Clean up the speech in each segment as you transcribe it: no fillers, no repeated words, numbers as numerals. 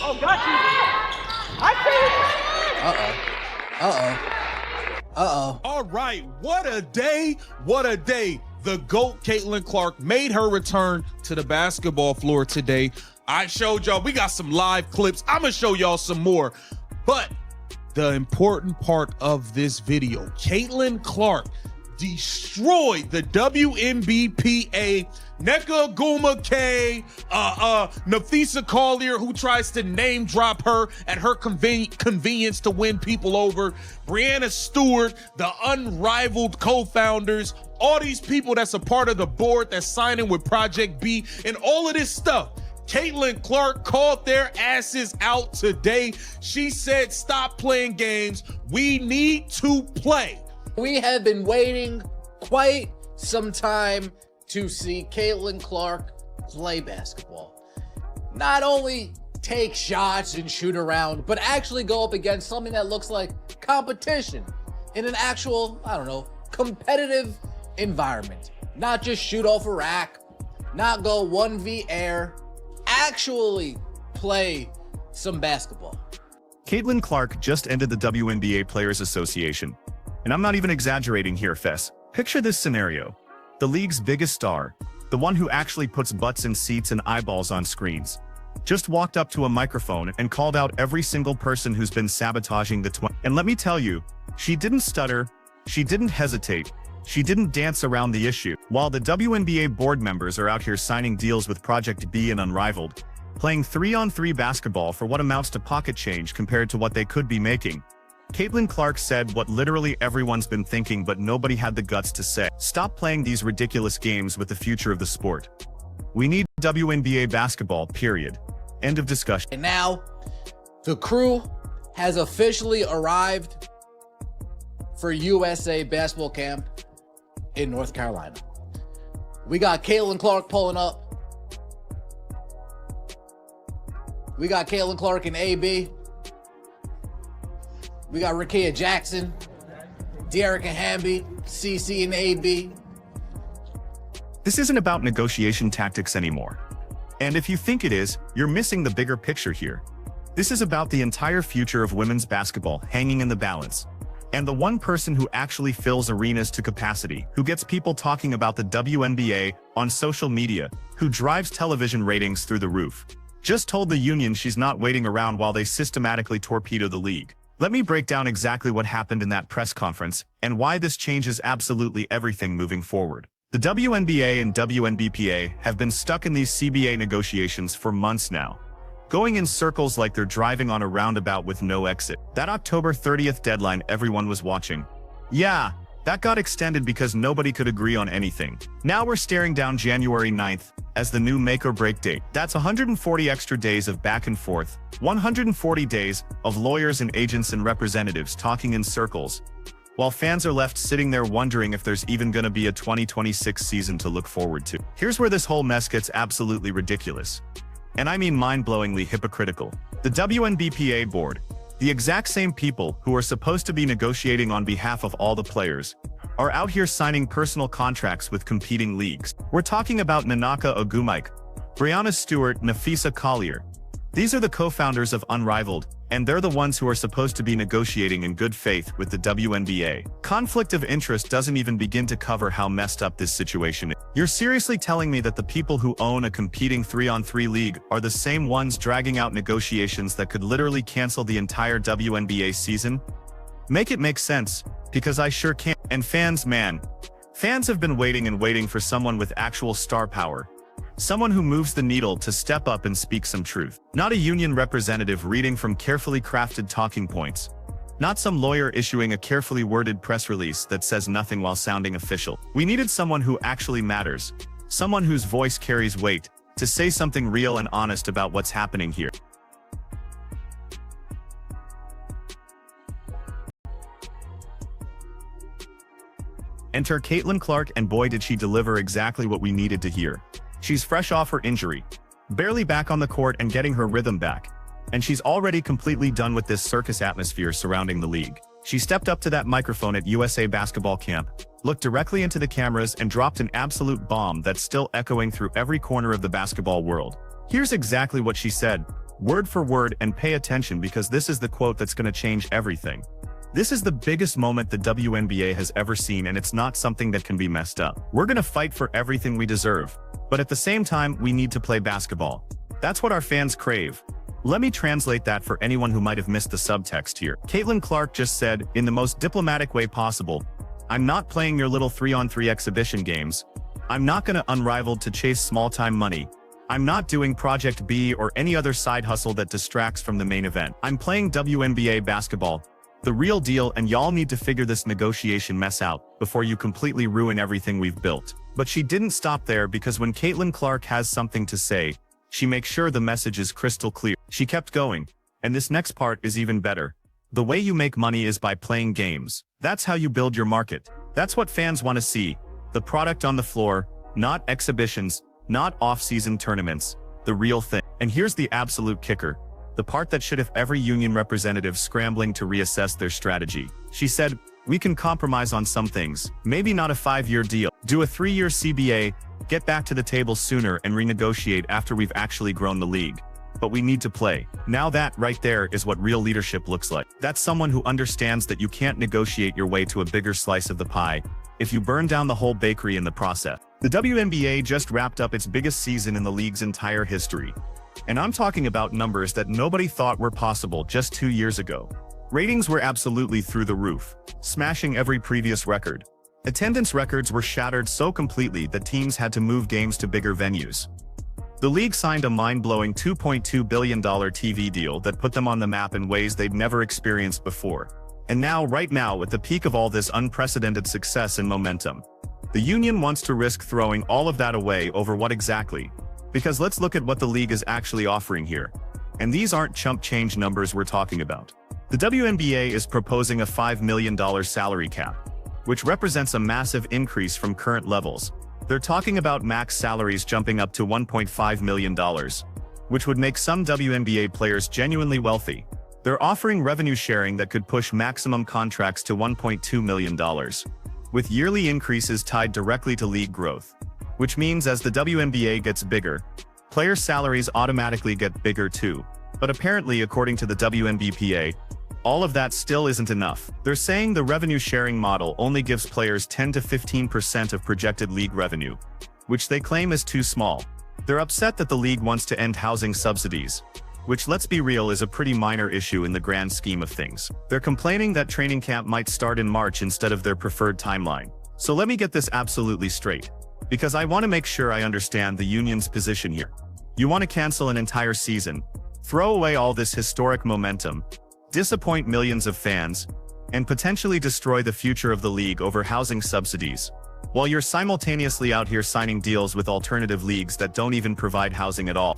Oh, got you. I Uh-oh. All right, what a day, what a day. The GOAT, Caitlyn Clark, made her return to the basketball floor today. I showed y'all, we got some live clips. I'm gonna show y'all some more. But the important part of this video, Caitlyn Clark destroyed the WNBPA, Nneka Agumake, Nafisa Collier, who tries to name drop her at her convenience to win people over, Brianna Stewart, the unrivaled co-founders, all these people that's a part of the board that's signing with Project B, and all of this stuff. Caitlyn Clark called their asses out today. She said, stop playing games. We need to play. We have been waiting quite some time to see Caitlyn Clark play basketball. Not only take shots and shoot around, but actually go up against something that looks like competition in an actual, I don't know, competitive environment. Not just shoot off a rack, not go 1v air, actually play some basketball. Caitlyn Clark just ended the WNBA Players Association. And I'm not even exaggerating here, Fess. Picture this scenario. The league's biggest star, the one who actually puts butts in seats and eyeballs on screens, just walked up to a microphone and called out every single person who's been sabotaging the And let me tell you, she didn't stutter, she didn't hesitate, she didn't dance around the issue. While the WNBA board members are out here signing deals with Project B and Unrivaled, playing 3-on-3 basketball for what amounts to pocket change compared to what they could be making, Caitlyn Clark said what literally everyone's been thinking but nobody had the guts to say. Stop playing these ridiculous games with the future of the sport. We need WNBA basketball, period. End of discussion. And now, the crew has officially arrived for USA basketball camp in North Carolina. We got Caitlyn Clark pulling up. We got Caitlyn Clark and AB. We got Rakia Jackson, De'Arica Hamby, CC and AB. This isn't about negotiation tactics anymore. And if you think it is, you're missing the bigger picture here. This is about the entire future of women's basketball hanging in the balance. And the one person who actually fills arenas to capacity, who gets people talking about the WNBA on social media, who drives television ratings through the roof, just told the union she's not waiting around while they systematically torpedo the league. Let me break down exactly what happened in that press conference and why this changes absolutely everything moving forward. The WNBA and WNBPA have been stuck in these CBA negotiations for months now, going in circles like they're driving on a roundabout with no exit. That October 30th deadline everyone was watching. Yeah, that got extended because nobody could agree on anything. Now we're staring down January 9th as the new make or break date. That's 140 extra days of back and forth, 140 days of lawyers and agents and representatives talking in circles, while fans are left sitting there wondering if there's even gonna be a 2026 season to look forward to. Here's where this whole mess gets absolutely ridiculous. And I mean mind-blowingly hypocritical. The WNBPA board, the exact same people who are supposed to be negotiating on behalf of all the players, are out here signing personal contracts with competing leagues. We're talking about Nneka Agumake, Brianna Stewart, Nafisa Collier. These are the co-founders of Unrivaled, and they're the ones who are supposed to be negotiating in good faith with the WNBA. Conflict of interest doesn't even begin to cover how messed up this situation is. You're seriously telling me that the people who own a competing 3-on-3 league are the same ones dragging out negotiations that could literally cancel the entire WNBA season? Make it make sense, because I sure can't. And fans, man, fans have been waiting and waiting for someone with actual star power. Someone who moves the needle to step up and speak some truth. Not a union representative reading from carefully crafted talking points. Not some lawyer issuing a carefully worded press release that says nothing while sounding official. We needed someone who actually matters. Someone whose voice carries weight, to say something real and honest about what's happening here. Enter Caitlyn Clark, and boy did she deliver exactly what we needed to hear. She's fresh off her injury, barely back on the court and getting her rhythm back. And she's already completely done with this circus atmosphere surrounding the league. She stepped up to that microphone at USA basketball camp, looked directly into the cameras and dropped an absolute bomb that's still echoing through every corner of the basketball world. Here's exactly what she said, word for word, and pay attention because this is the quote that's going to change everything. "This is the biggest moment the WNBA has ever seen, and it's not something that can be messed up. We're going to fight for everything we deserve. But at the same time, we need to play basketball. That's what our fans crave." Let me translate that for anyone who might have missed the subtext here. Caitlyn Clark just said, in the most diplomatic way possible, "I'm not playing your little 3-on-3 exhibition games. I'm not going to unrivaled to chase small-time money. I'm not doing Project B or any other side hustle that distracts from the main event. I'm playing WNBA basketball, the real deal, and y'all need to figure this negotiation mess out before you completely ruin everything we've built." But she didn't stop there, because when Caitlyn Clark has something to say, she makes sure the message is crystal clear. She kept going, and this next part is even better. "The way you make money is by playing games. That's how you build your market. That's what fans want to see. The product on the floor, not exhibitions, not off-season tournaments, the real thing." And here's the absolute kicker, the part that should have every union representative scrambling to reassess their strategy. She said, "We can compromise on some things, maybe not a 5-year deal. Do a 3-year CBA, get back to the table sooner, and renegotiate after we've actually grown the league. But we need to play." Now that right there is what real leadership looks like. That's someone who understands that you can't negotiate your way to a bigger slice of the pie if you burn down the whole bakery in the process. The WNBA just wrapped up its biggest season in the league's entire history. And I'm talking about numbers that nobody thought were possible just 2 years ago. Ratings were absolutely through the roof, smashing every previous record. Attendance records were shattered so completely that teams had to move games to bigger venues. The league signed a mind-blowing $2.2 billion TV deal that put them on the map in ways they'd never experienced before. And now, right now, at the peak of all this unprecedented success and momentum, the union wants to risk throwing all of that away over what exactly? Because let's look at what the league is actually offering here. And these aren't chump change numbers we're talking about. The WNBA is proposing a $5 million salary cap, which represents a massive increase from current levels. They're talking about max salaries jumping up to $1.5 million, which would make some WNBA players genuinely wealthy. They're offering revenue sharing that could push maximum contracts to $1.2 million, with yearly increases tied directly to league growth. Which means as the WNBA gets bigger, player salaries automatically get bigger too. But apparently, according to the WNBPA, all of that still isn't enough. They're saying the revenue sharing model only gives players 10 to 15% of projected league revenue, which they claim is too small. They're upset that the league wants to end housing subsidies, which, let's be real, is a pretty minor issue in the grand scheme of things. They're complaining that training camp might start in March instead of their preferred timeline. So let me get this absolutely straight, because I want to make sure I understand the union's position here. You want to cancel an entire season, throw away all this historic momentum, disappoint millions of fans, and potentially destroy the future of the league over housing subsidies, while you're simultaneously out here signing deals with alternative leagues that don't even provide housing at all.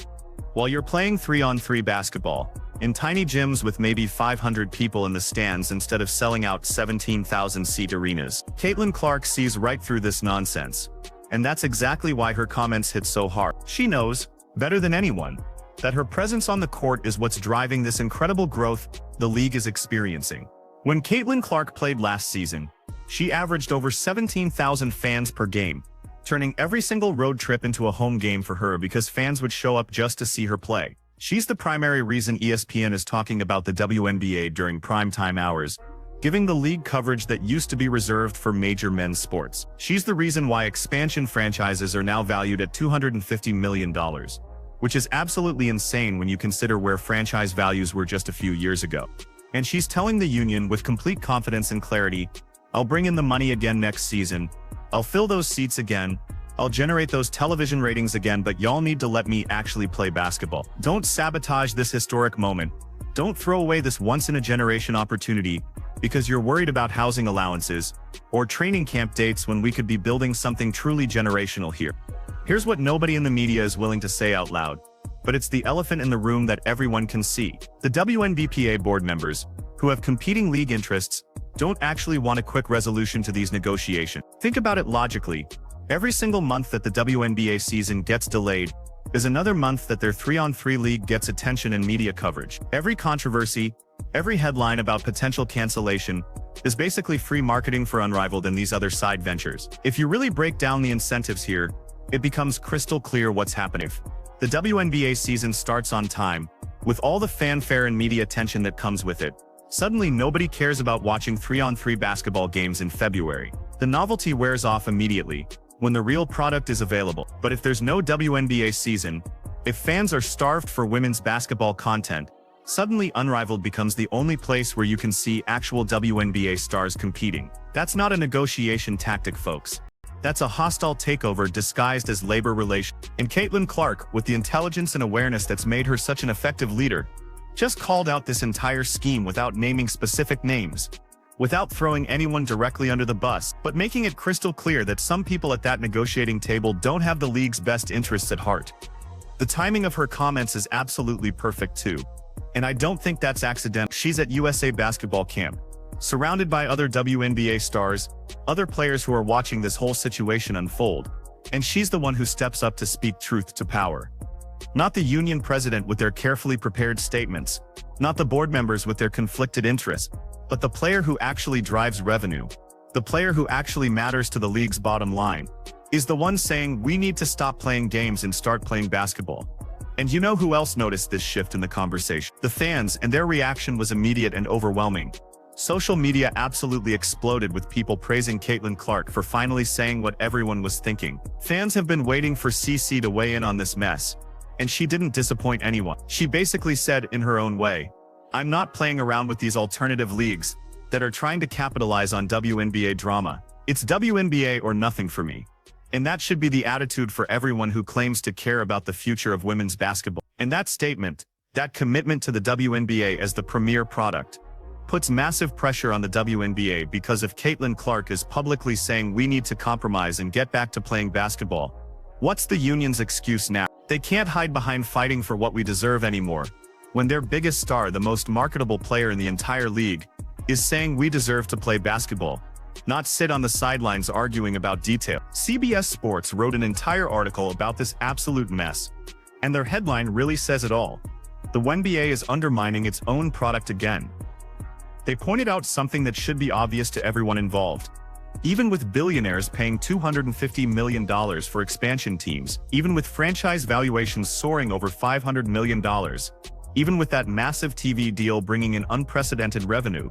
While you're playing 3-on-3 basketball, in tiny gyms with maybe 500 people in the stands instead of selling out 17,000-seat arenas. Caitlyn Clark sees right through this nonsense, and that's exactly why her comments hit so hard. She knows, better than anyone, that her presence on the court is what's driving this incredible growth the league is experiencing. When Caitlyn Clark played last season, she averaged over 17,000 fans per game, turning every single road trip into a home game for her because fans would show up just to see her play. She's the primary reason ESPN is talking about the WNBA during primetime hours, giving the league coverage that used to be reserved for major men's sports. She's the reason why expansion franchises are now valued at $250 million, which is absolutely insane when you consider where franchise values were just a few years ago. And she's telling the union with complete confidence and clarity, "I'll bring in the money again next season. I'll fill those seats again. I'll generate those television ratings again, but y'all need to let me actually play basketball. Don't sabotage this historic moment. Don't throw away this once-in-a-generation opportunity because you're worried about housing allowances or training camp dates when we could be building something truly generational here." Here's what nobody in the media is willing to say out loud, but it's the elephant in the room that everyone can see. The WNBPA board members, who have competing league interests, don't actually want a quick resolution to these negotiations. Think about it logically. Every single month that the WNBA season gets delayed is another month that their 3-on-3 league gets attention and media coverage. Every controversy, Every headline about potential cancellation is basically free marketing for Unrivaled and these other side ventures. If you really break down the incentives here, it becomes crystal clear what's happening. The WNBA season starts on time, with all the fanfare and media attention that comes with it. Suddenly nobody cares about watching 3-on-3 basketball games in February. The novelty wears off immediately, when the real product is available. But if there's no WNBA season, if fans are starved for women's basketball content, suddenly Unrivaled becomes the only place where you can see actual WNBA stars competing. That's not a negotiation tactic, folks. That's a hostile takeover disguised as labor relations. And Caitlyn Clark, with the intelligence and awareness that's made her such an effective leader, just called out this entire scheme without naming specific names, without throwing anyone directly under the bus, but making it crystal clear that some people at that negotiating table don't have the league's best interests at heart. The timing of her comments is absolutely perfect too. And I don't think that's accidental. She's at USA basketball camp, surrounded by other WNBA stars, other players who are watching this whole situation unfold, and she's the one who steps up to speak truth to power. Not the union president with their carefully prepared statements, not the board members with their conflicted interests, but the player who actually drives revenue, the player who actually matters to the league's bottom line, is the one saying we need to stop playing games and start playing basketball. And you know who else noticed this shift in the conversation? The fans, and their reaction was immediate and overwhelming. Social media absolutely exploded with people praising Caitlyn Clark for finally saying what everyone was thinking. Fans have been waiting for CC to weigh in on this mess, and she didn't disappoint anyone. She basically said in her own way, "I'm not playing around with these alternative leagues that are trying to capitalize on WNBA drama. It's WNBA or nothing for me." And that should be the attitude for everyone who claims to care about the future of women's basketball. And that statement, that commitment to the WNBA as the premier product, puts massive pressure on the WNBA, because if Caitlyn Clark is publicly saying we need to compromise and get back to playing basketball, what's the union's excuse now? They can't hide behind fighting for what we deserve anymore, when their biggest star, the most marketable player in the entire league, is saying we deserve to play basketball, not sit on the sidelines arguing about detail. CBS Sports wrote an entire article about this absolute mess, and their headline really says it all. The WNBA is undermining its own product again. They pointed out something that should be obvious to everyone involved. Even with billionaires paying $250 million for expansion teams, even with franchise valuations soaring over $500 million, even with that massive TV deal bringing in unprecedented revenue,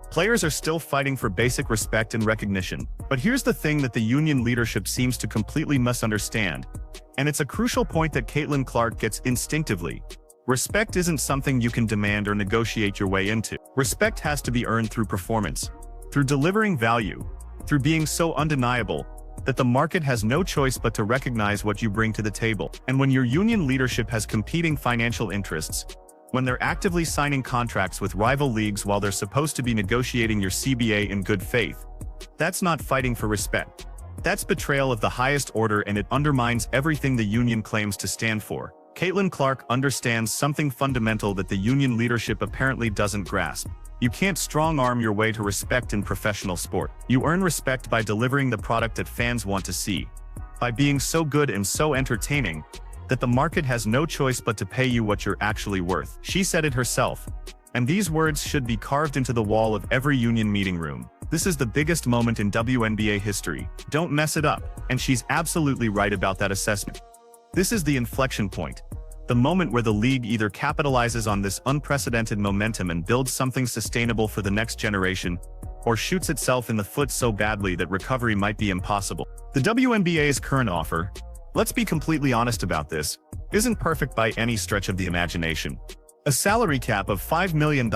players are still fighting for basic respect and recognition. But here's the thing that the union leadership seems to completely misunderstand, and it's a crucial point that Caitlyn Clark gets instinctively. Respect isn't something you can demand or negotiate your way into. Respect has to be earned through performance, through delivering value, through being so undeniable that the market has no choice but to recognize what you bring to the table. And when your union leadership has competing financial interests, when they're actively signing contracts with rival leagues while they're supposed to be negotiating your CBA in good faith, that's not fighting for respect. That's betrayal of the highest order, and it undermines everything the union claims to stand for. Caitlyn Clark understands something fundamental that the union leadership apparently doesn't grasp. You can't strong-arm your way to respect in professional sport. You earn respect by delivering the product that fans want to see, by being so good and so entertaining that the market has no choice but to pay you what you're actually worth. She said it herself, and these words should be carved into the wall of every union meeting room. This is the biggest moment in WNBA history. Don't mess it up. And she's absolutely right about that assessment. This is the inflection point, the moment where the league either capitalizes on this unprecedented momentum and builds something sustainable for the next generation, or shoots itself in the foot so badly that recovery might be impossible. The WNBA's current offer, let's be completely honest about this, isn't perfect by any stretch of the imagination. A salary cap of $5 million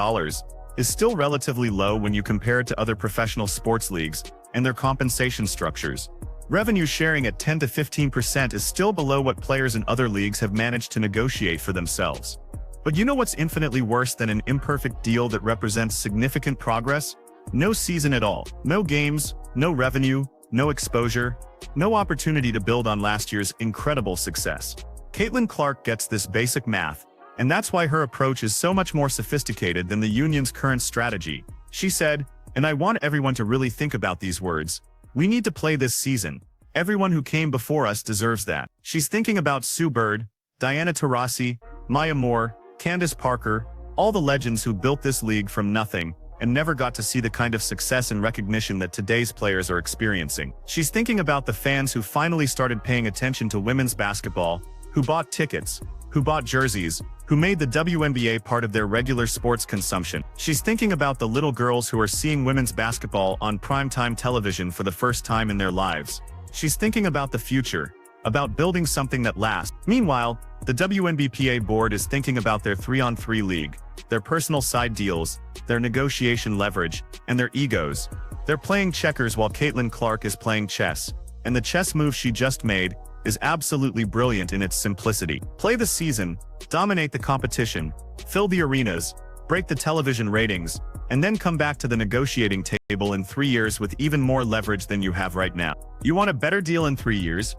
is still relatively low when you compare it to other professional sports leagues and their compensation structures. Revenue sharing at 10 to 15% is still below what players in other leagues have managed to negotiate for themselves. But you know what's infinitely worse than an imperfect deal that represents significant progress? No season at all. No games, no revenue, no exposure, no opportunity to build on last year's incredible success. Caitlyn Clark gets this basic math, and that's why her approach is so much more sophisticated than the union's current strategy. She said, and I want everyone to really think about these words, "We need to play this season. Everyone who came before us deserves that." She's thinking about Sue Bird, Diana Taurasi, Maya Moore, Candace Parker, All the legends who built this league from nothing and never got to see the kind of success and recognition that today's players are experiencing. She's thinking about the fans who finally started paying attention to women's basketball, who bought tickets, who bought jerseys, who made the WNBA part of their regular sports consumption. She's thinking about the little girls who are seeing women's basketball on primetime television for the first time in their lives. She's thinking about the future, about building something that lasts. Meanwhile, the WNBPA board is thinking about their 3-on-3 league, their personal side deals, their negotiation leverage, and their egos. They're playing checkers while Caitlyn Clark is playing chess, and the chess move she just made is absolutely brilliant in its simplicity. Play the season, dominate the competition, fill the arenas, break the television ratings, and then come back to the negotiating table in 3 years with even more leverage than you have right now. You want a better deal in 3 years?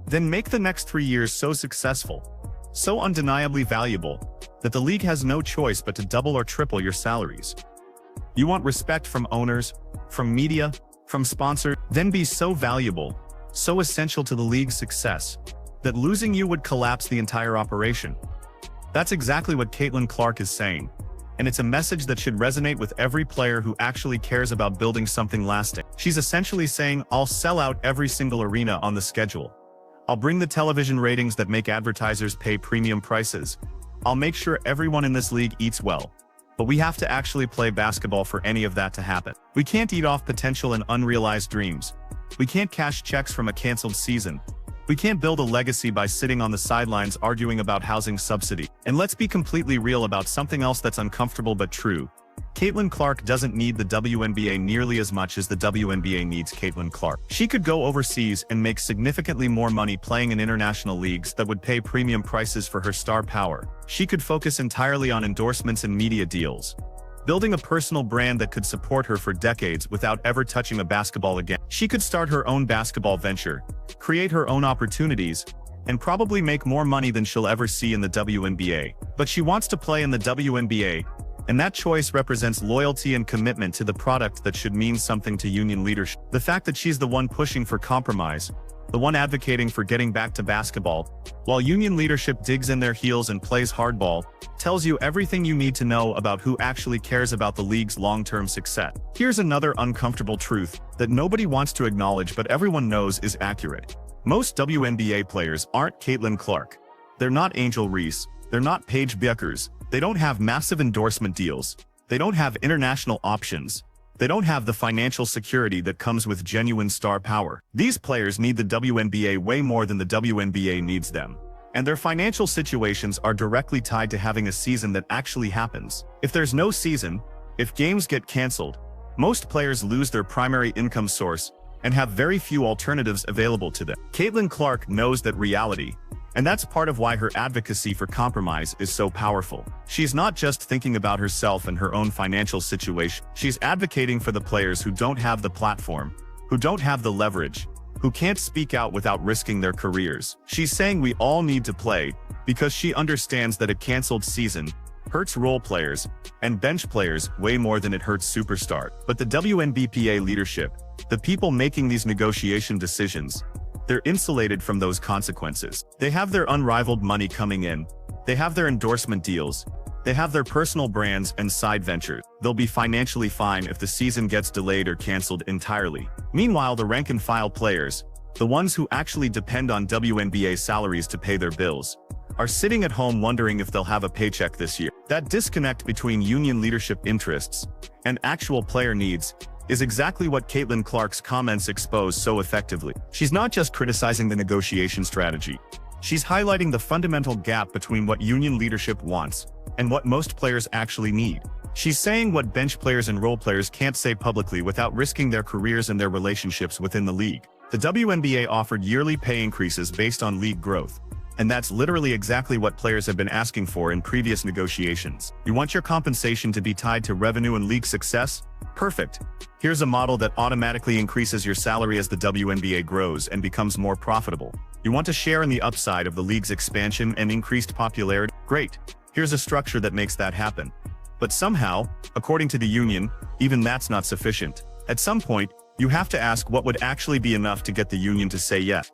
Then make the next 3 years so successful, so undeniably valuable, that the league has no choice but to double or triple your salaries. You want respect from owners, from media, from sponsors? Then be so valuable, so essential to the league's success, that losing you would collapse the entire operation. That's exactly what Caitlyn Clark is saying, and it's a message that should resonate with every player who actually cares about building something lasting. She's essentially saying, I'll sell out every single arena on the schedule. I'll bring the television ratings that make advertisers pay premium prices. I'll make sure everyone in this league eats well. But we have to actually play basketball for any of that to happen. We can't eat off potential and unrealized dreams. We can't cash checks from a canceled season. We can't build a legacy by sitting on the sidelines arguing about housing subsidy. And let's be completely real about something else that's uncomfortable but true. Caitlyn Clark doesn't need the WNBA nearly as much as the WNBA needs Caitlyn Clark. She could go overseas and make significantly more money playing in international leagues that would pay premium prices for her star power. She could focus entirely on endorsements and media deals, building a personal brand that could support her for decades without ever touching a basketball again. She could start her own basketball venture, create her own opportunities, and probably make more money than she'll ever see in the WNBA. But she wants to play in the WNBA, and that choice represents loyalty and commitment to the product that should mean something to union leadership. The fact that she's the one pushing for compromise, the one advocating for getting back to basketball, while union leadership digs in their heels and plays hardball, tells you everything you need to know about who actually cares about the league's long-term success. Here's another uncomfortable truth that nobody wants to acknowledge but everyone knows is accurate. Most WNBA players aren't Caitlyn Clark. They're not Angel Reese. They're not Paige Bueckers. They don't have massive endorsement deals. They don't have international options. They don't have the financial security that comes with genuine star power. These players need the WNBA way more than the WNBA needs them. And their financial situations are directly tied to having a season that actually happens. If there's no season, if games get canceled, most players lose their primary income source and have very few alternatives available to them. Caitlyn Clark knows that reality, and that's part of why her advocacy for compromise is so powerful. She's not just thinking about herself and her own financial situation. She's advocating for the players who don't have the platform, who don't have the leverage, who can't speak out without risking their careers. She's saying we all need to play because she understands that a canceled season hurts role players and bench players way more than it hurts superstars. But the WNBPA leadership, the people making these negotiation decisions, they're insulated from those consequences. They have their unrivaled money coming in. They have their endorsement deals. They have their personal brands and side ventures. They'll be financially fine if the season gets delayed or canceled entirely. Meanwhile, the rank-and-file players, the ones who actually depend on WNBA salaries to pay their bills, are sitting at home wondering if they'll have a paycheck this year. That disconnect between union leadership interests and actual player needs is exactly what Caitlyn Clark's comments expose so effectively. She's not just criticizing the negotiation strategy. She's highlighting the fundamental gap between what union leadership wants and what most players actually need. She's saying what bench players and role players can't say publicly without risking their careers and their relationships within the league. The WNBA offered yearly pay increases based on league growth, and that's literally exactly what players have been asking for in previous negotiations. You want your compensation to be tied to revenue and league success? Perfect. Here's a model that automatically increases your salary as the WNBA grows and becomes more profitable. You want to share in the upside of the league's expansion and increased popularity? Great. Here's a structure that makes that happen. But somehow, according to the union, even that's not sufficient. At some point, you have to ask what would actually be enough to get the union to say yes.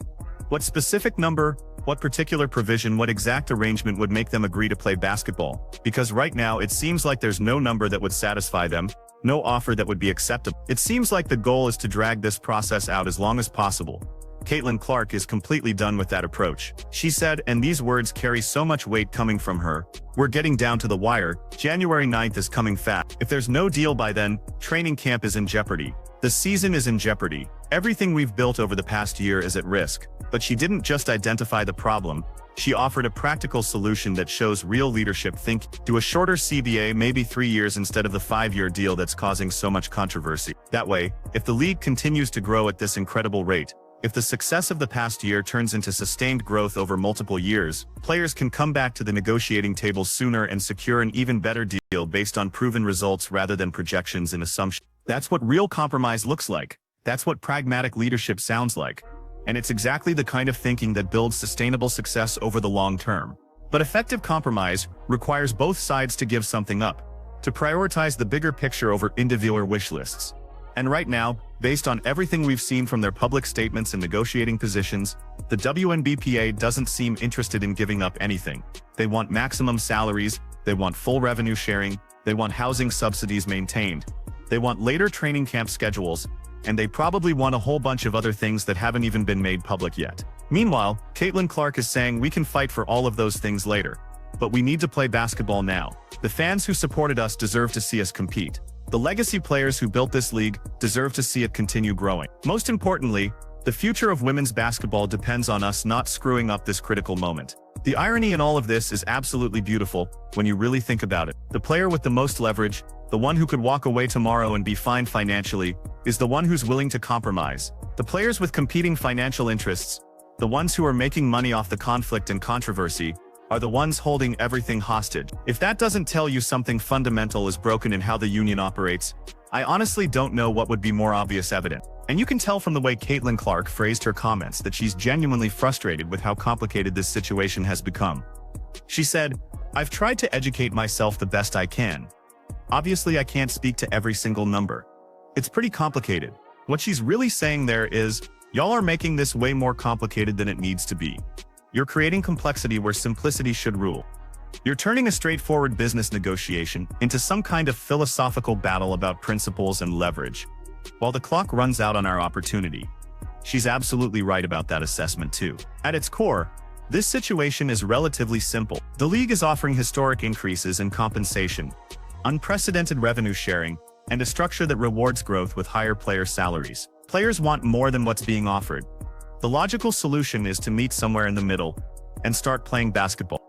What specific number, what particular provision, what exact arrangement would make them agree to play basketball? Because right now it seems like there's no number that would satisfy them, no offer that would be acceptable. It seems like the goal is to drag this process out as long as possible. Caitlyn Clark is completely done with that approach. She said, and these words carry so much weight coming from her, "We're getting down to the wire. January 9th is coming fast. If there's no deal by then, training camp is in jeopardy. The season is in jeopardy. Everything we've built over the past year is at risk." But she didn't just identify the problem. She offered a practical solution that shows real leadership thinking. Do a shorter CBA, maybe 3 years instead of the 5-year deal that's causing so much controversy. That way, if the league continues to grow at this incredible rate, if the success of the past year turns into sustained growth over multiple years, players can come back to the negotiating table sooner and secure an even better deal based on proven results rather than projections and assumptions. That's what real compromise looks like. That's what pragmatic leadership sounds like. And it's exactly the kind of thinking that builds sustainable success over the long term. But effective compromise requires both sides to give something up, to prioritize the bigger picture over individual wish lists. And right now, based on everything we've seen from their public statements and negotiating positions, the WNBPA doesn't seem interested in giving up anything. They want maximum salaries, they want full revenue sharing, they want housing subsidies maintained, they want later training camp schedules, and they probably want a whole bunch of other things that haven't even been made public yet. Meanwhile, Caitlyn Clark is saying we can fight for all of those things later, but we need to play basketball now. The fans who supported us deserve to see us compete. The legacy players who built this league deserve to see it continue growing. Most importantly, the future of women's basketball depends on us not screwing up this critical moment. The irony in all of this is absolutely beautiful when you really think about it. The player with the most leverage, the one who could walk away tomorrow and be fine financially, is the one who's willing to compromise. The players with competing financial interests, the ones who are making money off the conflict and controversy, are the ones holding everything hostage. If that doesn't tell you something fundamental is broken in how the union operates, I honestly don't know what would be more obvious evidence. And you can tell from the way Caitlyn Clark phrased her comments that she's genuinely frustrated with how complicated this situation has become. She said, "I've tried to educate myself the best I can. Obviously, I can't speak to every single number. It's pretty complicated." What she's really saying there is, y'all are making this way more complicated than it needs to be. You're creating complexity where simplicity should rule. You're turning a straightforward business negotiation into some kind of philosophical battle about principles and leverage, while the clock runs out on our opportunity. She's absolutely right about that assessment too. At its core, this situation is relatively simple. The league is offering historic increases in compensation, unprecedented revenue sharing, and a structure that rewards growth with higher player salaries. Players want more than what's being offered. The logical solution is to meet somewhere in the middle and start playing basketball.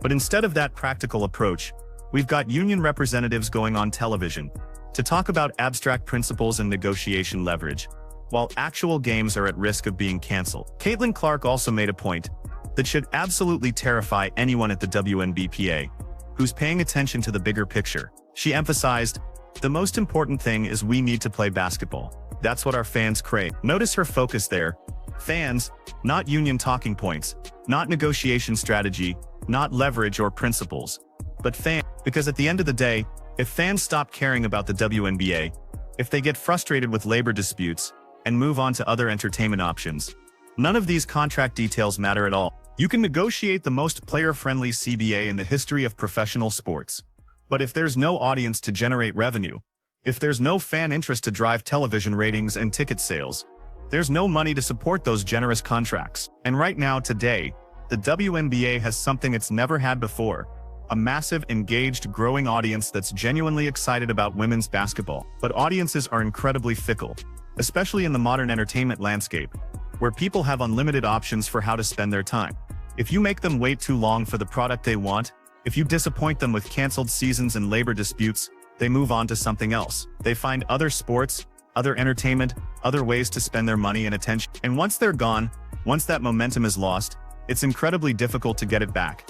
But instead of that practical approach, we've got union representatives going on television to talk about abstract principles and negotiation leverage, while actual games are at risk of being canceled. Caitlyn Clark also made a point that should absolutely terrify anyone at the WNBPA who's paying attention to the bigger picture. She emphasized, "The most important thing is we need to play basketball. That's what our fans crave." Notice her focus there. Fans, not union talking points, not negotiation strategy, not leverage or principles, but fans. Because at the end of the day, if fans stop caring about the WNBA, if they get frustrated with labor disputes and move on to other entertainment options, none of these contract details matter at all. You can negotiate the most player-friendly CBA in the history of professional sports, but if there's no audience to generate revenue, if there's no fan interest to drive television ratings and ticket sales, there's no money to support those generous contracts. And right now, today, the WNBA has something it's never had before: a massive, engaged, growing audience that's genuinely excited about women's basketball. But audiences are incredibly fickle, especially in the modern entertainment landscape, where people have unlimited options for how to spend their time. If you make them wait too long for the product they want, if you disappoint them with canceled seasons and labor disputes, they move on to something else. They find other sports, other entertainment, other ways to spend their money and attention. And once they're gone, once that momentum is lost, it's incredibly difficult to get it back.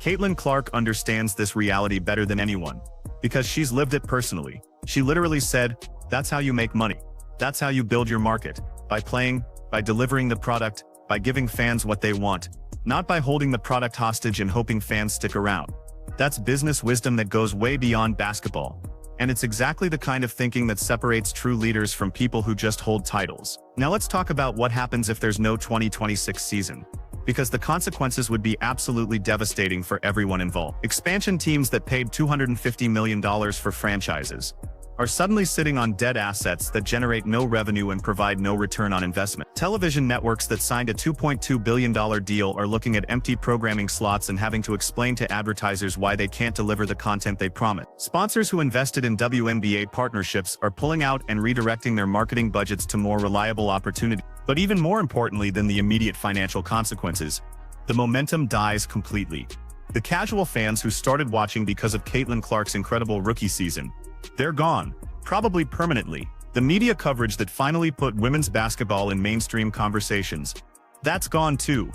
Caitlyn Clark understands this reality better than anyone, because she's lived it personally. She literally said, "That's how you make money. That's how you build your market. By playing, by delivering the product, by giving fans what they want, not by holding the product hostage and hoping fans stick around." That's business wisdom that goes way beyond basketball. And it's exactly the kind of thinking that separates true leaders from people who just hold titles. Now let's talk about what happens if there's no 2026 season, because the consequences would be absolutely devastating for everyone involved. Expansion teams that paid $250 million for franchises are suddenly sitting on dead assets that generate no revenue and provide no return on investment. Television networks that signed a $2.2 billion deal are looking at empty programming slots and having to explain to advertisers why they can't deliver the content they promised. Sponsors who invested in WNBA partnerships are pulling out and redirecting their marketing budgets to more reliable opportunities. But even more importantly than the immediate financial consequences, the momentum dies completely. The casual fans who started watching because of Caitlyn Clark's incredible rookie season, they're gone, probably permanently. The media coverage that finally put women's basketball in mainstream conversations, that's gone too.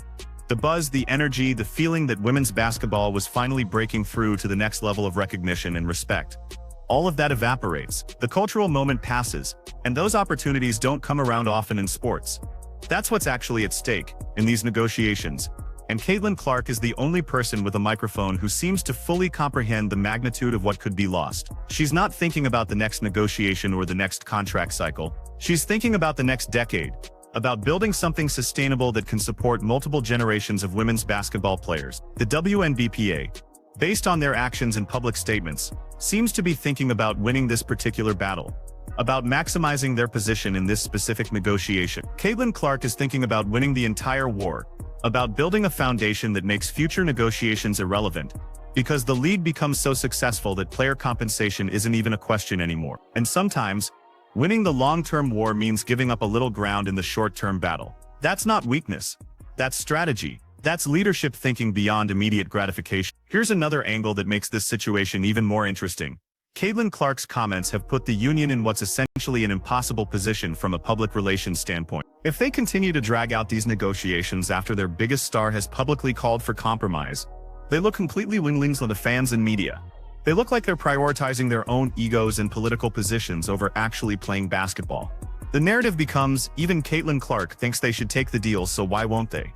The buzz, the energy, the feeling that women's basketball was finally breaking through to the next level of recognition and respect. All of that evaporates, the cultural moment passes, and those opportunities don't come around often in sports. That's what's actually at stake in these negotiations. And Caitlyn Clark is the only person with a microphone who seems to fully comprehend the magnitude of what could be lost. She's not thinking about the next negotiation or the next contract cycle. She's thinking about the next decade, about building something sustainable that can support multiple generations of women's basketball players. The WNBPA, based on their actions and public statements, seems to be thinking about winning this particular battle, about maximizing their position in this specific negotiation. Caitlyn Clark is thinking about winning the entire war, about building a foundation that makes future negotiations irrelevant, because the league becomes so successful that player compensation isn't even a question anymore. And sometimes, winning the long-term war means giving up a little ground in the short-term battle. That's not weakness. That's strategy. That's leadership thinking beyond immediate gratification. Here's another angle that makes this situation even more interesting. Caitlyn Clark's comments have put the union in what's essentially an impossible position from a public relations standpoint. If they continue to drag out these negotiations after their biggest star has publicly called for compromise, they look completely winglings to the fans and media. They look like they're prioritizing their own egos and political positions over actually playing basketball. The narrative becomes, even Caitlyn Clark thinks they should take the deal, so why won't they?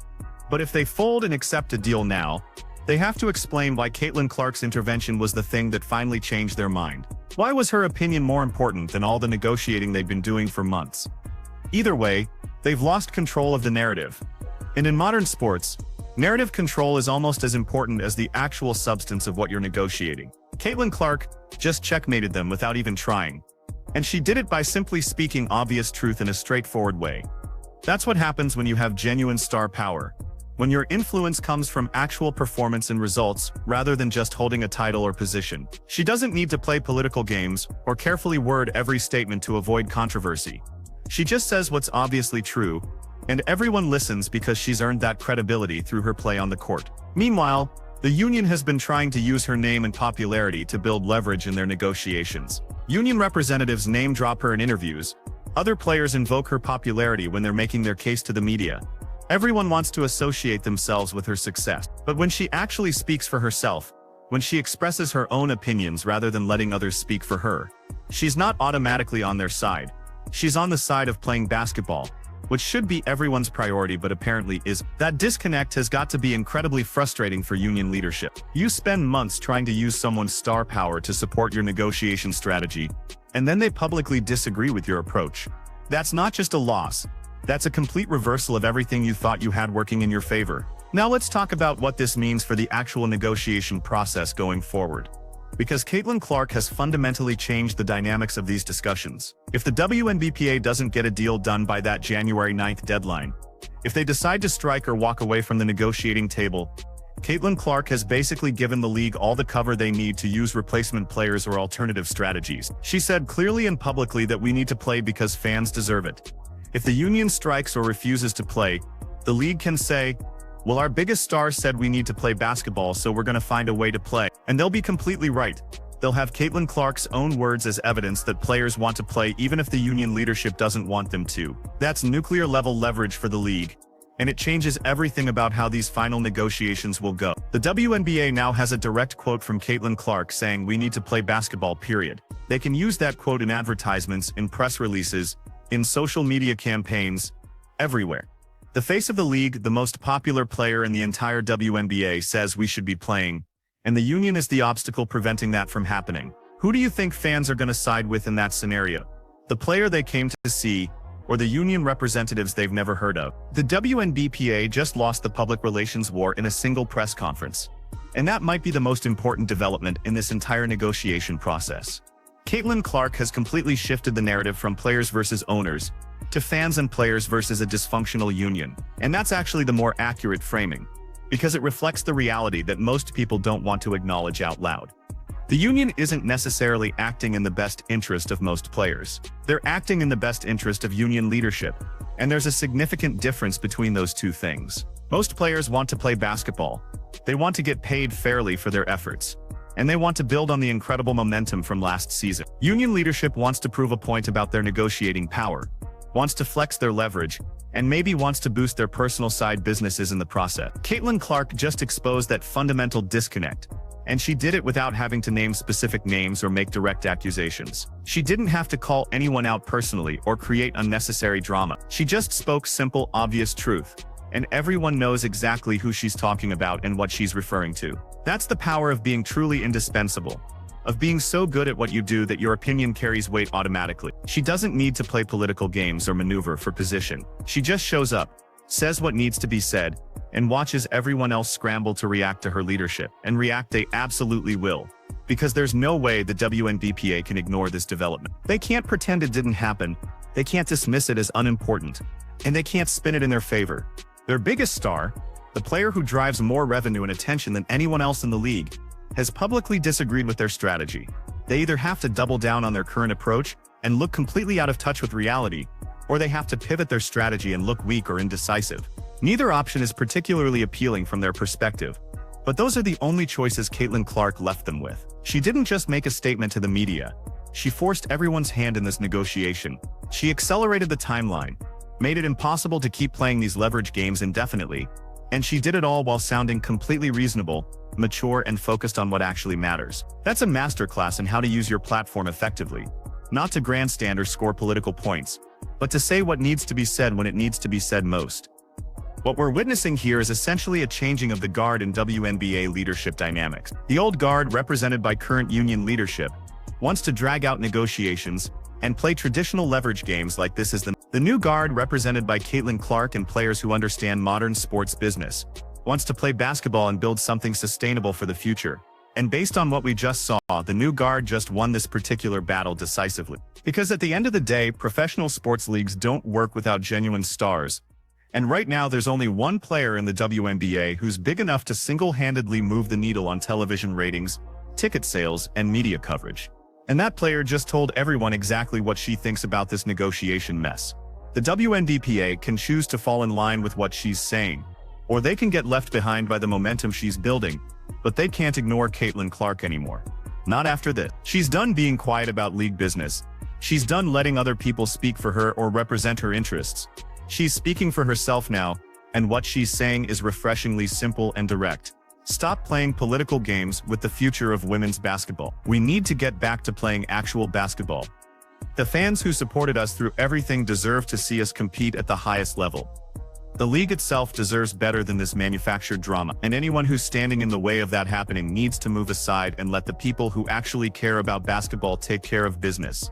But if they fold and accept a deal now, they have to explain why Caitlyn Clark's intervention was the thing that finally changed their mind. Why was her opinion more important than all the negotiating they've been doing for months? Either way, they've lost control of the narrative. And in modern sports, narrative control is almost as important as the actual substance of what you're negotiating. Caitlyn Clark just checkmated them without even trying. And she did it by simply speaking obvious truth in a straightforward way. That's what happens when you have genuine star power. When your influence comes from actual performance and results, rather than just holding a title or position. She doesn't need to play political games, or carefully word every statement to avoid controversy. She just says what's obviously true, and everyone listens because she's earned that credibility through her play on the court. Meanwhile, the union has been trying to use her name and popularity to build leverage in their negotiations. Union representatives name-drop her in interviews. Other players invoke her popularity when they're making their case to the media. Everyone wants to associate themselves with her success. But when she actually speaks for herself, when she expresses her own opinions rather than letting others speak for her, she's not automatically on their side. She's on the side of playing basketball, which should be everyone's priority but apparently is. That disconnect has got to be incredibly frustrating for union leadership. You spend months trying to use someone's star power to support your negotiation strategy, and then they publicly disagree with your approach. That's not just a loss. That's a complete reversal of everything you thought you had working in your favor. Now let's talk about what this means for the actual negotiation process going forward. Because Caitlyn Clark has fundamentally changed the dynamics of these discussions. If the WNBPA doesn't get a deal done by that January 9th deadline, if they decide to strike or walk away from the negotiating table, Caitlyn Clark has basically given the league all the cover they need to use replacement players or alternative strategies. She said clearly and publicly that we need to play because fans deserve it. If the union strikes or refuses to play, the league can say, well, our biggest star said we need to play basketball, so we're going to find a way to play. And they'll be completely right. They'll have Caitlyn Clark's own words as evidence that players want to play even if the union leadership doesn't want them to. That's nuclear-level leverage for the league, and it changes everything about how these final negotiations will go. The WNBA now has a direct quote from Caitlyn Clark saying we need to play basketball, period. They can use that quote in advertisements, in press releases, in social media campaigns, everywhere. The face of the league, the most popular player in the entire WNBA, says we should be playing, and the union is the obstacle preventing that from happening. Who do you think fans are going to side with in that scenario? The player they came to see, or the union representatives they've never heard of? The WNBPA just lost the public relations war in a single press conference. And that might be the most important development in this entire negotiation process. Caitlyn Clark has completely shifted the narrative from players versus owners to fans and players versus a dysfunctional union. And that's actually the more accurate framing, because it reflects the reality that most people don't want to acknowledge out loud. The union isn't necessarily acting in the best interest of most players. They're acting in the best interest of union leadership, and there's a significant difference between those two things. Most players want to play basketball. They want to get paid fairly for their efforts, and they want to build on the incredible momentum from last season. Union leadership wants to prove a point about their negotiating power, wants to flex their leverage, and maybe wants to boost their personal side businesses in the process. Caitlyn Clark just exposed that fundamental disconnect, and she did it without having to name specific names or make direct accusations. She didn't have to call anyone out personally or create unnecessary drama. She just spoke simple, obvious truth, and everyone knows exactly who she's talking about and what she's referring to. That's the power of being truly indispensable, of being so good at what you do that your opinion carries weight automatically. She doesn't need to play political games or maneuver for position. She just shows up, says what needs to be said, and watches everyone else scramble to react to her leadership. And react they absolutely will, because there's no way the WNBPA can ignore this development. They can't pretend it didn't happen, they can't dismiss it as unimportant, and they can't spin it in their favor. Their biggest star, the player who drives more revenue and attention than anyone else in the league, has publicly disagreed with their strategy. They either have to double down on their current approach and look completely out of touch with reality, or they have to pivot their strategy and look weak or indecisive. Neither option is particularly appealing from their perspective, but those are the only choices Caitlyn Clark left them with. She didn't just make a statement to the media. She forced everyone's hand in this negotiation. She accelerated the timeline, made it impossible to keep playing these leverage games indefinitely, and she did it all while sounding completely reasonable, mature, and focused on what actually matters. That's a masterclass in how to use your platform effectively, not to grandstand or score political points, but to say what needs to be said when it needs to be said most. What we're witnessing here is essentially a changing of the guard in WNBA leadership dynamics. The old guard, represented by current union leadership, wants to drag out negotiations and play traditional leverage games like this is the new guard, represented by Caitlyn Clark and players who understand modern sports business, wants to play basketball and build something sustainable for the future. And based on what we just saw, the new guard just won this particular battle decisively. Because at the end of the day, professional sports leagues don't work without genuine stars. And right now there's only one player in the WNBA who's big enough to single-handedly move the needle on television ratings, ticket sales, and media coverage. And that player just told everyone exactly what she thinks about this negotiation mess. The WNBPA can choose to fall in line with what she's saying, or they can get left behind by the momentum she's building, but they can't ignore Caitlyn Clark anymore. Not after this. She's done being quiet about league business. She's done letting other people speak for her or represent her interests. She's speaking for herself now, and what she's saying is refreshingly simple and direct. Stop playing political games with the future of women's basketball. We need to get back to playing actual basketball. The fans who supported us through everything deserve to see us compete at the highest level. The league itself deserves better than this manufactured drama, and anyone who's standing in the way of that happening needs to move aside and let the people who actually care about basketball take care of business.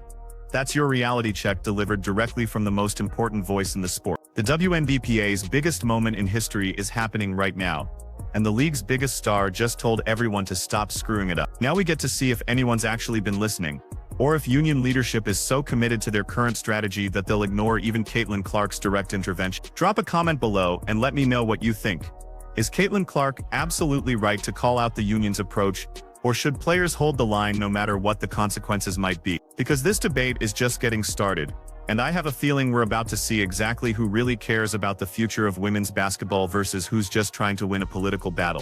That's your reality check delivered directly from the most important voice in the sport. The WNBPA's biggest moment in history is happening right now, and the league's biggest star just told everyone to stop screwing it up. Now we get to see if anyone's actually been listening, or if union leadership is so committed to their current strategy that they'll ignore even Caitlyn Clark's direct intervention. Drop a comment below and let me know what you think. Is Caitlyn Clark absolutely right to call out the union's approach, or should players hold the line no matter what the consequences might be? Because this debate is just getting started, and I have a feeling we're about to see exactly who really cares about the future of women's basketball versus who's just trying to win a political battle.